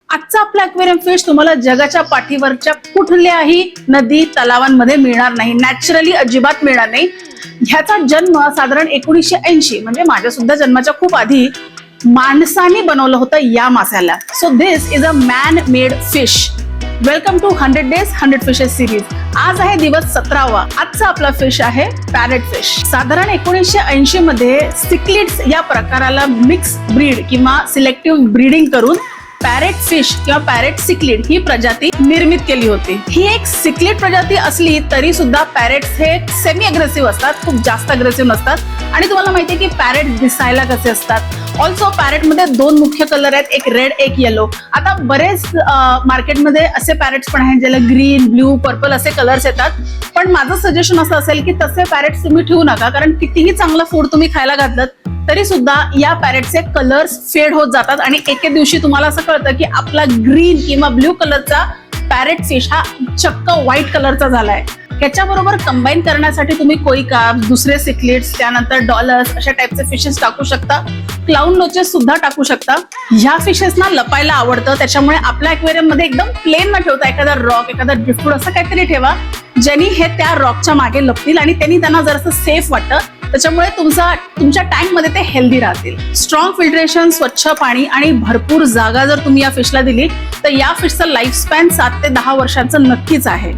आजचा आपला aquarium fish तुम्हाला जगाच्या पाठीवरच्या कुठल्याही नदी तलावांमध्ये मिळणार नाही, नॅचरली अजिबात मिळणार नाही. ह्याचा जन्म साधारण 1980 म्हणजे माझ्या सुद्धा जन्माच्या खूप आधी माणसाने बनवलं होतं या माशाला. So this is a man made fish. Welcome to 100 Days 100 Fishes series. आज आहे दिवस 17वा. आजचा आपला फिश आहे पॅरेट फिश. साधारण 1980 मध्ये सिक्लिड्स या प्रकाराला मिक्स ब्रीड किंवा सिलेक्टिव्ह ब्रीडिंग करून पॅरेट फिश किंवा पॅरेट सिक्लिड ही प्रजाती निर्मित केली होती. ही एक सिक्लिड प्रजाती असली तरी सुद्धा पॅरेट्स हे सेमी अग्रेसिव्ह असतात, खूप जास्त अग्रेसिव्ह नसतात. आणि तुम्हाला माहिती आहे की पॅरेट दिसायला कसे असतात. ऑल्सो पॅरेटमध्ये दोन मुख्य कलर आहेत, एक रेड एक येलो. आता बरेच मार्केटमध्ये असे पॅरेट्स पण आहेत ज्याला ग्रीन ब्ल्यू पर्पल असे कलर्स येतात. पण माझं सजेशन असं असेल की तसे पॅरेट्स तुम्ही ठेवू नका, कारण कितीही चांगलं फूड तुम्ही खायला घातलं तरी सुद्धा या पॅरेटचे कलर्स फेड होत जातात आणि एके दिवशी तुम्हाला असं कळतं की आपला ग्रीन किंवा ब्ल्यू कलरचा पॅरेट फिश हा चक्क व्हाईट कलरचा झालाय. ह्याच्याबरोबर कंबाईन करण्यासाठी तुम्ही कोई कार्प, दुसरे सिक्लिड्स, त्यानंतर डॉलर्स अशा टाईपचे फिशेस टाकू शकता. क्लाउन लोचेस सुद्धा टाकू शकता. ह्या फिशेसना लपायला आवडतं, त्याच्यामुळे आपल्या एक्वेरियम मध्ये एकदम प्लेन न ठेवता एखादा रॉक, एखादा ड्रिफ्टवूड असं काहीतरी ठेवा ज्यांनी हे त्या रॉकच्या मागे लपतील आणि त्यांनी त्यांना जरासं सेफ वाटतं. त्याच्यामुळे तुमच्या टँक मध्ये ते हेल्दी राहतील. स्ट्रॉंग फिल्ट्रेशन, स्वच्छ पाणी आणि भरपूर जागा जर तुम्ही या फिशला दिली तर या फिशचं लाईफ स्पॅन 7 ते 10 वर्षांचं नक्कीच आहे.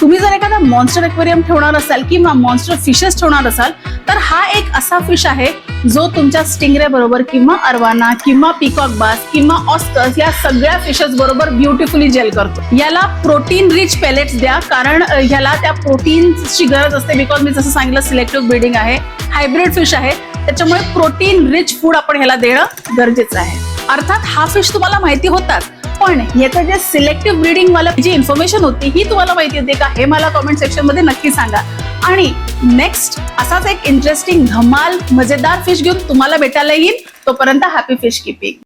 तुम्ही जर एखादा मॉन्स्टर एक्वेरियम ठेवणार असाल किंवा मॉन्स्टर फिशेस ठेवणार असाल तर हा एक असा फिश आहे जो तुमच्या स्टिंगरे बरोबर किंवा अरवाना किंवा पिकॉक बास किंवा ऑस्कर्स या सगळ्या फिशेस बरोबर ब्युटिफुली जेल करतो. याला प्रोटीन रिच पेलेट्स द्या, कारण ह्याला त्या प्रोटीनची गरज असते. बिकॉज मी जसं सांगितलं सिलेक्टिव्ह ब्रीडिंग आहे, हायब्रिड फिश आहे, त्याच्यामुळे प्रोटीन रिच फूड आपण ह्याला देणं गरजेचं आहे. अर्थात हा फिश तुम्हाला माहिती होताच, पण याचं जे सिलेक्टिव्ह ब्रीडिंग वाला जी इन्फॉर्मेशन होती ही तुम्हाला माहिती होती का हे मला कमेंट सेक्शन मध्ये नक्की सांगा. आणि नेक्स्ट असाच एक इंटरेस्टिंग धमाल मजेदार फिश घेऊन तुम्हाला भेटायला येईल. तोपर्यंत हॅपी फिश कीपिंग.